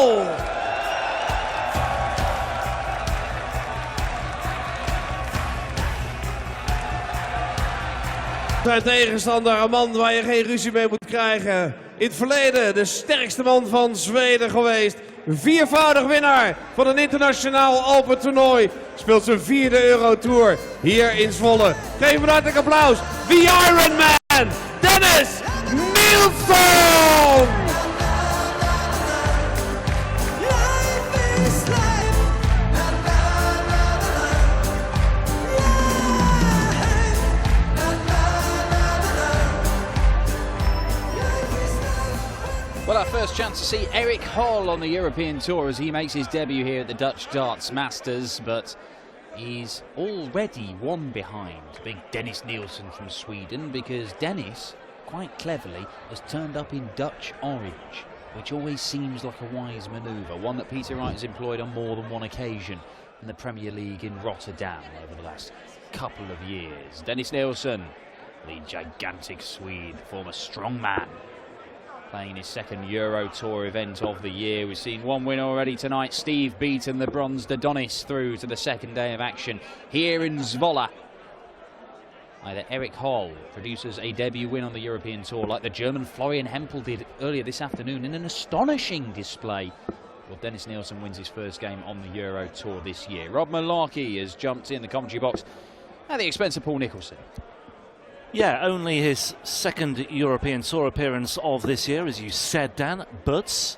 Hall! Zijn tegenstander, een man waar je geen ruzie mee moet krijgen. In het verleden de sterkste man van Zweden geweest. Viervoudig winnaar van een internationaal open toernooi. Speelt zijn 4e Eurotour hier in Zwolle. Geef hem een hartelijk applaus. The Ironman, Dennis Nillsson! Well, our first chance to see Erik Hall on the European Tour as he makes his debut here at the Dutch Darts Masters, but he's already one behind big Dennis Nillsson from Sweden, because Dennis, quite cleverly, has turned up in Dutch orange, which always seems like a wise manoeuvre, one that Peter Wright has employed on more than one occasion in the Premier League in Rotterdam over the last couple of years. Dennis Nillsson, the gigantic Swede, former strongman, playing his second Euro Tour event of the year. We've seen one win already tonight. Steve beaten the bronze Adonis through to the second day of action here in Zwolle. Either Erik Hall produces a debut win on the European Tour like the German Florian Hempel did earlier this afternoon in an astonishing display, or Dennis Nillsson wins his first game on the Euro Tour this year. Rob Malarkey has jumped in the commentary box at the expense of Paul Nicholson. Yeah, only his second European Tour appearance of this year, as you said, Dan, but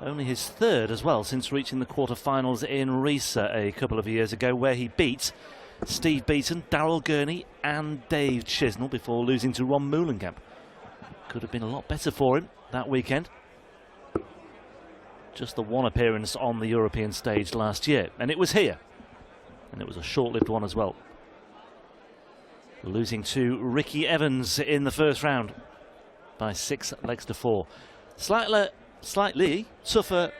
only his third as well since reaching the quarterfinals in Riesa a couple of years ago, where he beat Steve Beaton, Daryl Gurney and Dave Chisnell before losing to Ron Moulenkamp. Could have been a lot better for him that weekend. Just the one appearance on the European stage last year, and it was here, and it was a short-lived one as well, losing to Ricky Evans in the first round by 6 legs to 4. Slightly tougher,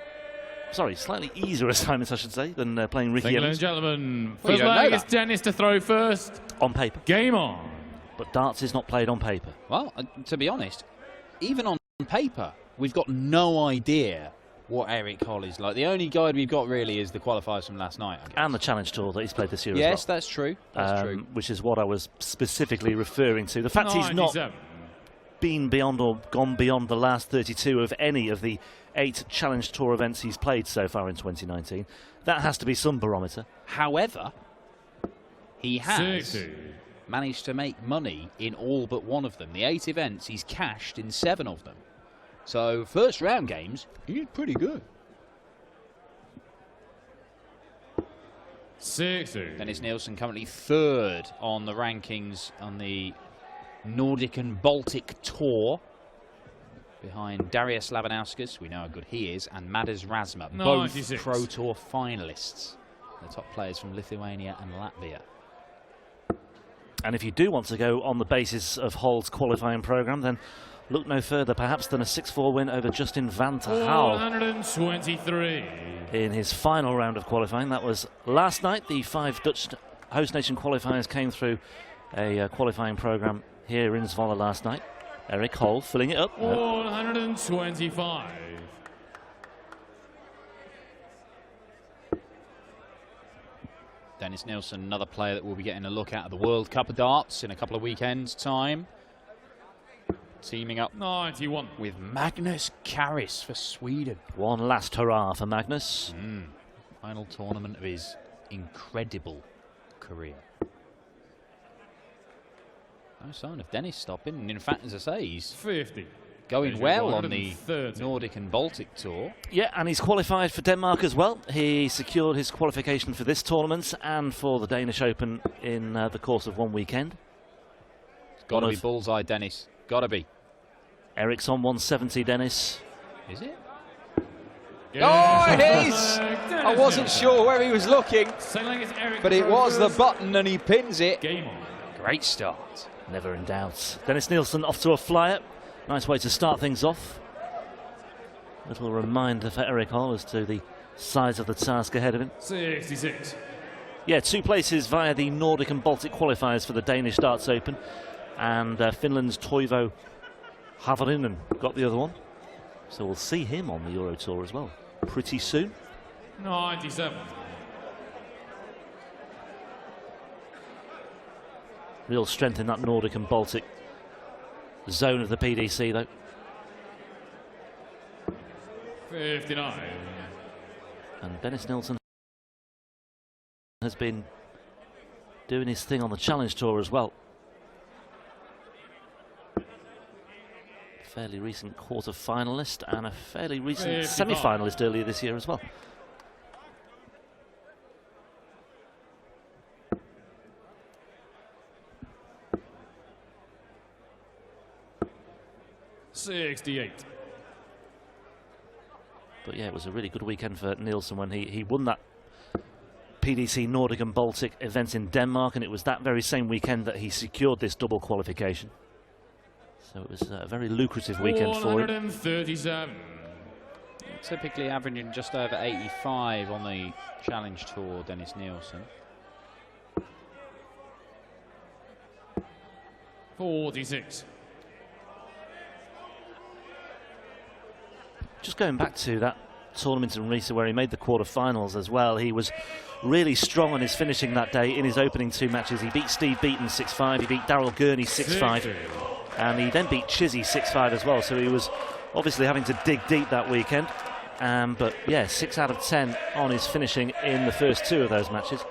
slightly easier assignments, I should say, than playing Ricky Evans. Ladies and gentlemen, first leg is Dennis to throw first. On paper. Game on. But darts is not played on paper. Well, to be honest, even on paper, we've got no idea what Erik Hall is like. The only guide we've got really is the qualifiers from last night, I guess. And the Challenge Tour that he's played this year as well. Yes, that's true. That's true. Which is what I was specifically referring to. The fact he's not been beyond or gone beyond the last 32 of any of the 8 Challenge Tour events he's played so far in 2019, that has to be some barometer. However, he has managed to make money in all but one of them. The 8 events, he's cashed in 7 of them. So, first round games, he's pretty good. 6-2. Dennis Nillsson currently third on the rankings on the Nordic and Baltic Tour, behind Darius Labanauskas, we know how good he is, and Madars Razma, both 96. Pro Tour finalists. The top players from Lithuania and Latvia. And if you do want to go on the basis of Hall's qualifying programme, then look no further perhaps than a 6-4 win over Justin van ter Hal 123 in his final round of qualifying. That was last night. The 5 Dutch host nation qualifiers came through a qualifying programme here in Zwolle last night. Erik Hall filling it up. 125. Dennis Nillsson, another player that we'll be getting a look at the World Cup of Darts in a couple of weekends' time. Teaming up 91 with Magnus Karis for Sweden. One last hurrah for Magnus. Final tournament of his incredible career. No sign of Dennis stopping, and in fact, as I say, he's 50. Going well on the 130. Nordic and Baltic Tour. Yeah, and he's qualified for Denmark as well. He secured his qualification for this tournament and for the Danish Open in the course of one weekend. It's got to be bullseye, Dennis. Got to be. Erik's on 170, Dennis. Is it? Yeah. Oh, it is! I wasn't sure where he was looking, but it was the button and he pins it. Game on. Great start. Never in doubt. Dennis Nillsson off to a flyer. Nice way to start things off. Little reminder for Erik Hall as to the size of the task ahead of him. 66. Yeah, 2 places via the Nordic and Baltic qualifiers for the Danish Darts Open. And Finland's Toivo Havarinen got the other one. So we'll see him on the Euro Tour as well pretty soon. 97. Real strength in that Nordic and Baltic zone of the PDC, though. 59. And Dennis Nillsson has been doing his thing on the Challenge Tour as well. Fairly recent quarter-finalist and a fairly recent 55. semi-finalist earlier this year as well. $68. But yeah, it was a really good weekend for Nillsson when he won that PDC Nordic and Baltic event in Denmark, and it was that very same weekend that he secured this double qualification. So it was a very lucrative weekend for him. 137. Typically averaging just over 85 on the Challenge Tour, Dennis Nillsson. 46. Just going back to that tournament in Riesa where he made the quarter-finals as well, he was really strong on his finishing that day in his opening two matches. He beat Steve Beaton 6-5, he beat Daryl Gurney 6-5, and he then beat Chizzy 6-5 as well, so he was obviously having to dig deep that weekend. But yeah, 6 out of 10 on his finishing in the first two of those matches.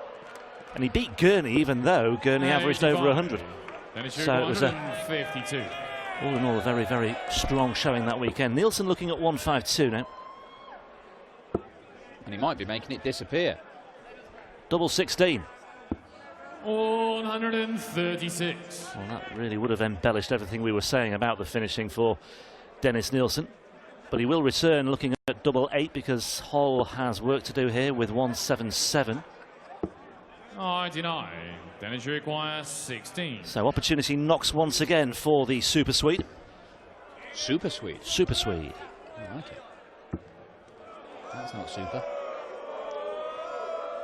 And he beat Gurney, even though Gurney averaged over 100. So it was all in all a very, very strong showing that weekend. Nillsson looking at 152 now. And he might be making it disappear. Double 16. 136. Well, that really would have embellished everything we were saying about the finishing for Dennis Nillsson. But he will return looking at double 8 because Hull has work to do here with 177. 99. Dennis requires 16. So opportunity knocks once again for the Super Swede. Super Swede. Super Swede. I like it. That's not super.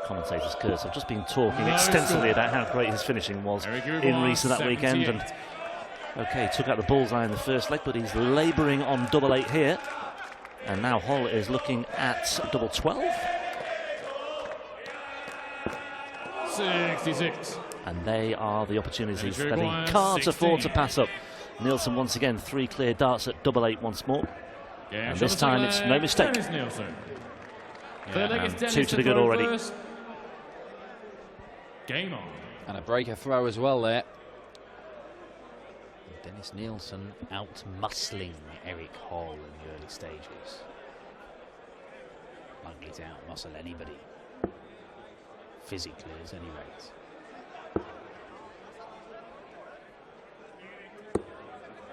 Commentator's curse. I've just been talking extensively about how great his finishing was in Riesa that weekend. And okay, took out the bullseye in the first leg, but he's labouring on double 8 here. And now Hull is looking at double 12. 66. And they are the opportunities that he can't afford to pass up. Nillsson once again 3 clear darts at double 8 once more. And this time it's no mistake. And 2 to the good already. Game on. And a breaker throw as well there. Dennis Nillsson out-muscling Eric Hall in the early stages. Likely to out-muscle anybody. Physically, at any rate.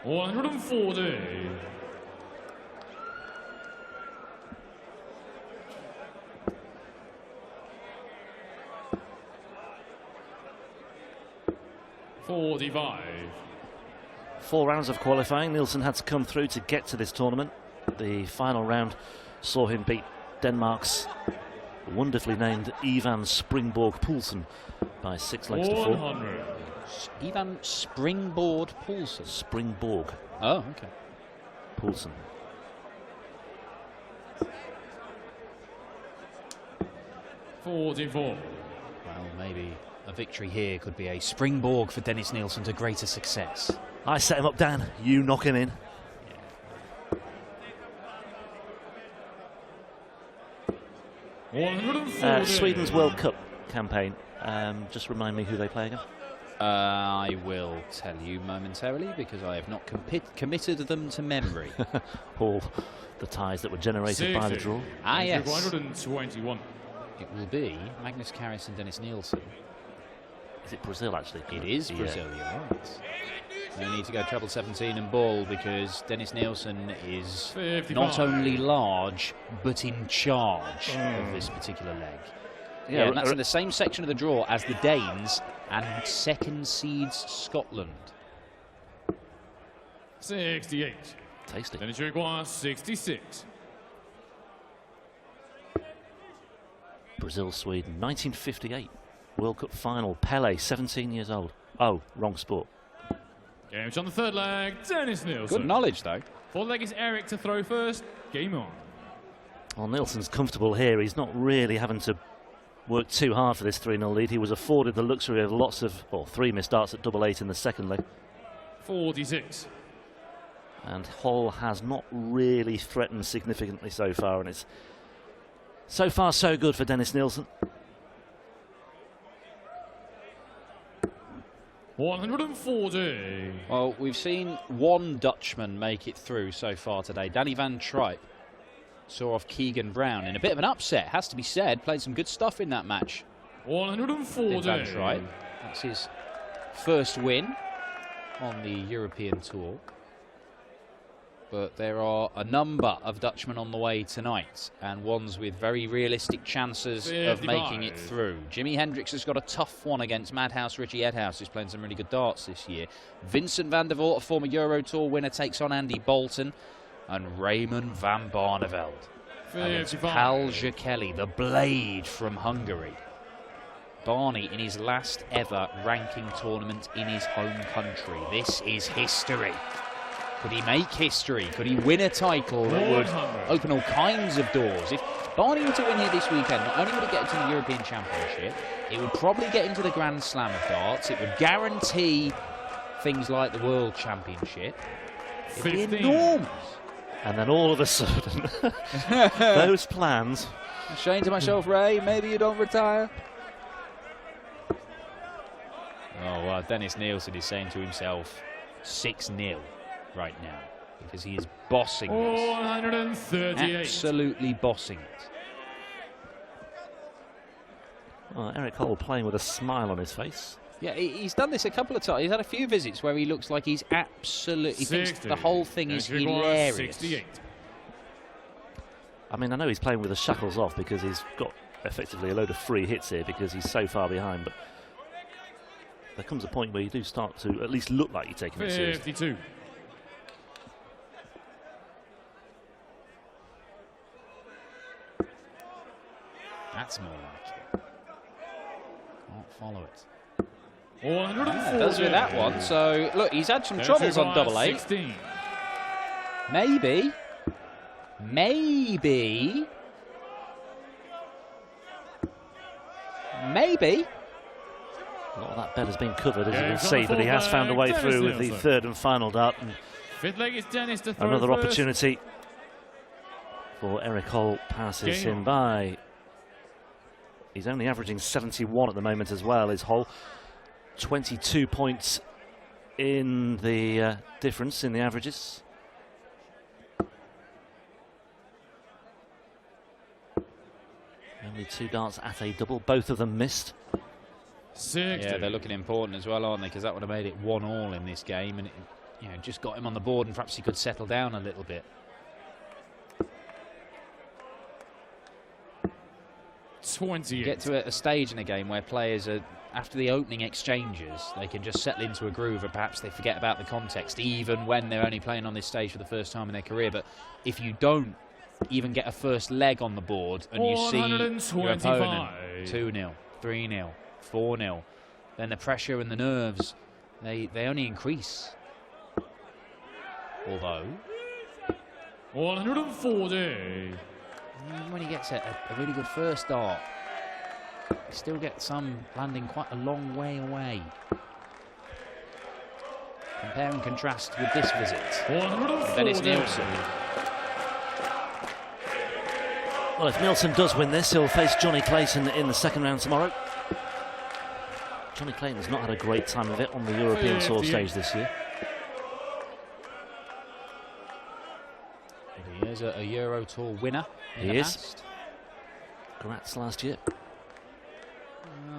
$140. $45. 4 rounds of qualifying. Nillsson had to come through to get to this tournament. The final round saw him beat Denmark's wonderfully named Ivan Springborg Poulsen by 6 legs to 4. 100. Ivan Springboard Poulsen. Springborg Oh, okay. Poulsen. $44. Well, maybe a victory here could be a springboard for Dennis Nillsson to greater success. I set him up, Dan. You knock him in. Sweden's World Cup campaign. Just remind me who they play again. I will tell you momentarily because I have not committed them to memory. All the ties that were generated by the draw. Ah, yes. 121. It will be Magnus Carris and Dennis Nillsson. Is it Brazil, actually? It is Brazil, you're right. No need to go treble 17 and ball because Dennis Nillsson is 55. not only large but in charge of this particular leg. Yeah, and that's in the same section of the draw as the Danes and second seeds Scotland. 68. Tasty. Dennis requires 66. Brazil, Sweden, 1958 World Cup final. Pele, 17 years old. Oh, wrong sport. Game on the third leg, Dennis Nillsson. Good knowledge, though. Fourth leg is Eric to throw first. Game on. Well, Nilsson's comfortable here. He's not really having to work too hard for this 3-0 lead. He was afforded the luxury of lots of, well, 3 missed darts at double 8 in the second leg. 46. And Hull has not really threatened significantly so far, and it's so far so good for Dennis Nillsson. 140. Well, we've seen one Dutchman make it through so far today. Danny van Tripe saw off Keegan Brown in a bit of an upset, has to be said. Played some good stuff in that match. 140. Van Tripe. That's his first win on the European Tour. But there are a number of Dutchmen on the way tonight, and ones with very realistic chances 55. of making it through. Jimi Hendrix has got a tough one against Madhouse Richie Edhouse, who's playing some really good darts this year. Vincent van der Voort, a former Euro Tour winner, takes on Andy Bolton. And Raymond van Barneveld against 55. Pal Jekeli, the Blade from Hungary. Barney in his last ever ranking tournament in his home country. This is history. Could he make history? Could he win a title that would open all kinds of doors? If Barney were to win here this weekend, not only would it get into the European Championship, it would probably get into the Grand Slam of darts. It would guarantee things like the World Championship. It'd be enormous. And then all of a sudden, those plans. I'm saying to myself, Ray, maybe you don't retire. Oh, well, Dennis Nillsson is saying to himself, 6-0 right now, because he is bossing this. 138. Absolutely bossing it. Well, Eric Hull playing with a smile on his face. Yeah, he's done this a couple of times. He's had a few visits where he looks like he's absolutely thinks the whole thing is hilarious. 68. I mean, I know he's playing with the shackles off because he's got effectively a load of free hits here because he's so far behind, but there comes a point where you do start to at least look like you're taking it seriously. 52. That's more like it. Can't follow it. 140. Does with that one. So, look, he's had some troubles on double 8. 16. Maybe. A lot of that bed has been covered, as you Yeah, can he's on see, the but he full has found a way leg. through with the Dennis third and final dart. And Fifth leg is Dennis to throw another first. opportunity for Eric Hull, passes Game him on. by. He's only averaging 71 at the moment as well, is Hull. 22 points in the difference in the averages. Only 2 darts at a double, both of them missed. 60. Yeah, they're looking important as well, aren't they? Because that would have made it 1-all in this game, and it, just got him on the board, and perhaps he could settle down a little bit. 28. Get to a stage in a game where players are, after the opening exchanges, they can just settle into a groove, and perhaps they forget about the context, even when they're only playing on this stage for the first time in their career. But if you don't even get a first leg on the board, and you see your opponent 2-0, 3-0, 4-0, then the pressure and the nerves, they only increase. Although 140. even when he gets a really good first dart, he still gets some landing quite a long way away. Compare and contrast with this visit. 140. Dennis Nillsson. Well, if Nillsson does win this, he'll face Johnny Clayton in the second round tomorrow. Johnny Clayton's not had a great time of it on the European Tour stage this year. He is a Euro Tour winner. He is. Graz last year.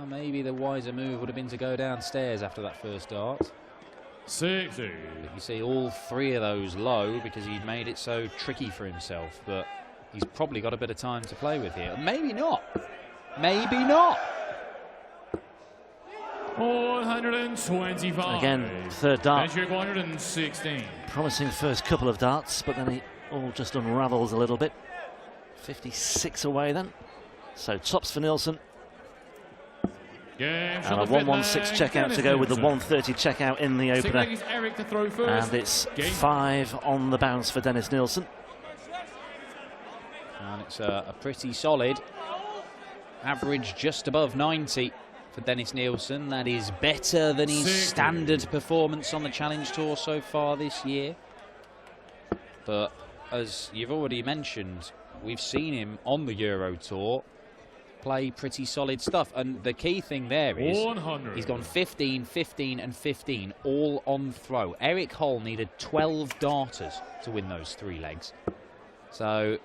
Maybe the wiser move would have been to go downstairs after that first dart. 60. But you see all 3 of those low because he'd made it so tricky for himself. But he's probably got a bit of time to play with here. Maybe not. Maybe not. 125. Again, third dart. Measure 116. Promising first couple of darts, but then it all just unravels a little bit. 56 away then. So tops for Nillsson. Game And a 1:16 checkout to go with the 1:30 checkout in the opener. Eric to throw first. And it's Game. 5 on the bounce for Dennis Nillsson. And it's a pretty solid average, just above 90 for Dennis Nillsson. That is better than his standard performance on the Challenge Tour so far this year. But as you've already mentioned, we've seen him on the Euro Tour play pretty solid stuff. And the key thing there is 100. he's gone 15, 15 and 15 all on throw. Eric Holl needed 12 darters to win those 3 legs. So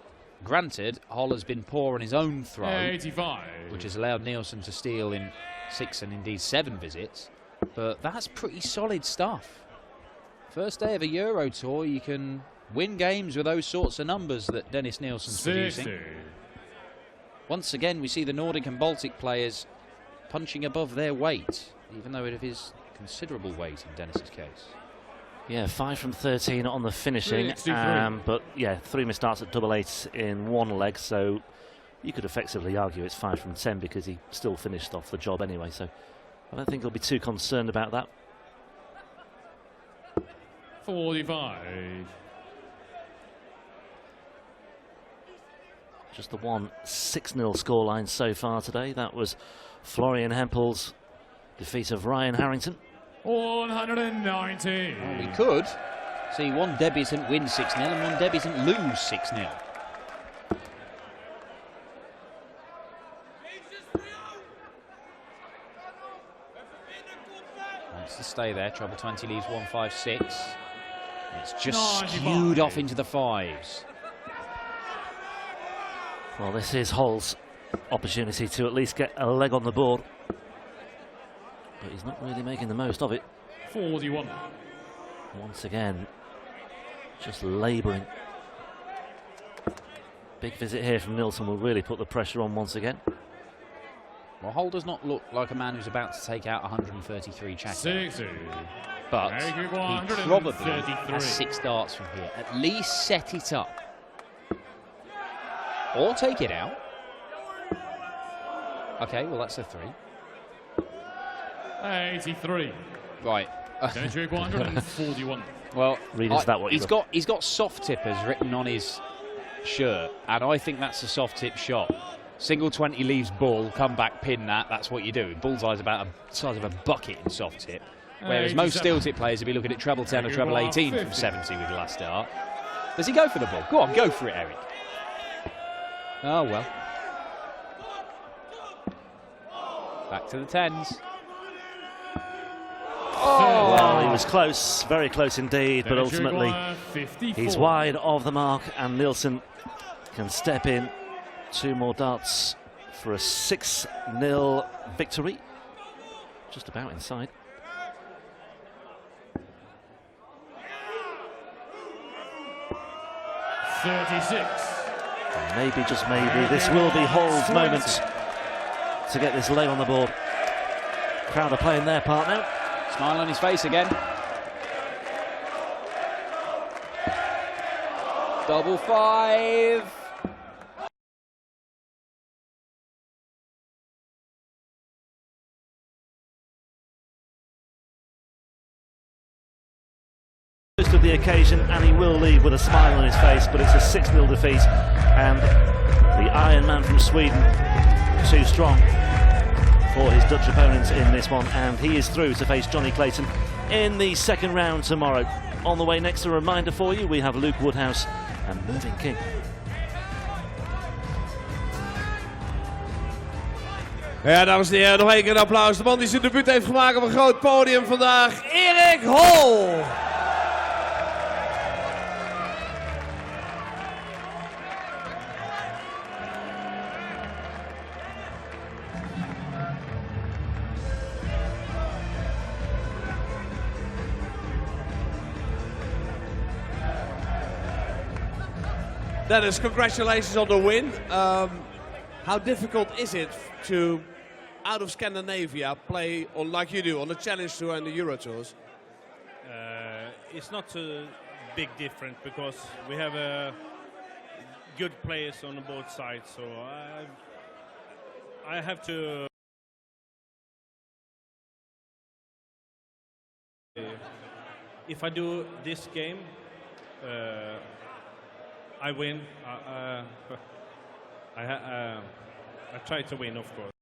granted, Holl has been poor on his own throw, 85. which has allowed Nillsson to steal in 6 and indeed 7 visits. But that's pretty solid stuff. First day of a Euro Tour, you can win games with those sorts of numbers that Dennis Nillsson's producing. Once again, we see the Nordic and Baltic players punching above their weight, even though it is considerable weight in Dennis's case. Yeah, 5 from 13 on the finishing, 63. but yeah, 3 missed darts at double eights in 1 leg, so you could effectively argue it's 5 from 10 because he still finished off the job anyway, so I don't think he'll be too concerned about that. 45. Just the 6-0 scoreline so far today. That was Florian Hempel's defeat of Ryan Harrington. 190. Well, we could see one debutant win 6-0 and one debutant lose 6-0. Wants to stay there. Treble 20 leaves 156. It's just 95. skewed off into the 5s. Well, this is Holl's opportunity to at least get a leg on the board, but he's not really making the most of it. 41. Once again, just labouring. Big visit here from Nillsson will really put the pressure on once again. Well, Holl does not look like a man who's about to take out 133 checkouts, 60. but Very good, he probably 133. has 6 darts from here. At least set it up. Or take it out. Okay, well, that's a 3. 83. Right. Dennis 141. Well, Read into that what you he's got soft tippers written on his shirt, and I think that's a soft tip shot. Single 20 leaves bull, come back, pin that. That's what you do. Bullseye's about the size of a bucket in soft tip. Whereas most steel tip players would be looking at treble 10 or treble 18 from 70 with the last start. Does he go for the bull? Go on, go for it, Eric. Oh, well. Back to the 10s. Oh, well, he was close, very close indeed, but ultimately 54. he's wide of the mark, and Nillsson can step in. 2 more darts for a 6-0 victory. Just about inside. Maybe, just maybe, this will be Holl's moment to get this leg on the board. Crowd are playing their part now. Smile on his face again. Double 5. Of the occasion, and he will leave with a smile on his face, but it's a 6-0 defeat, and the Iron Man from Sweden too strong for his Dutch opponents in this one, and he is through to face Johnny Clayton in the 2nd round tomorrow. On the way next, a reminder for you, we have Luke Woodhouse and Mervyn King. Ja, dames en heren, nog één keer een applaus. De man die zijn debuut heeft gemaakt op een groot podium vandaag, Eric Holl. Dennis, congratulations on the win. How difficult is it to, out of Scandinavia, play on like you do on the Challenge Tour and the Euro Tours? It's not a big difference because we have good players on both sides, so I have to if I do this game, I win. I try to win, of course.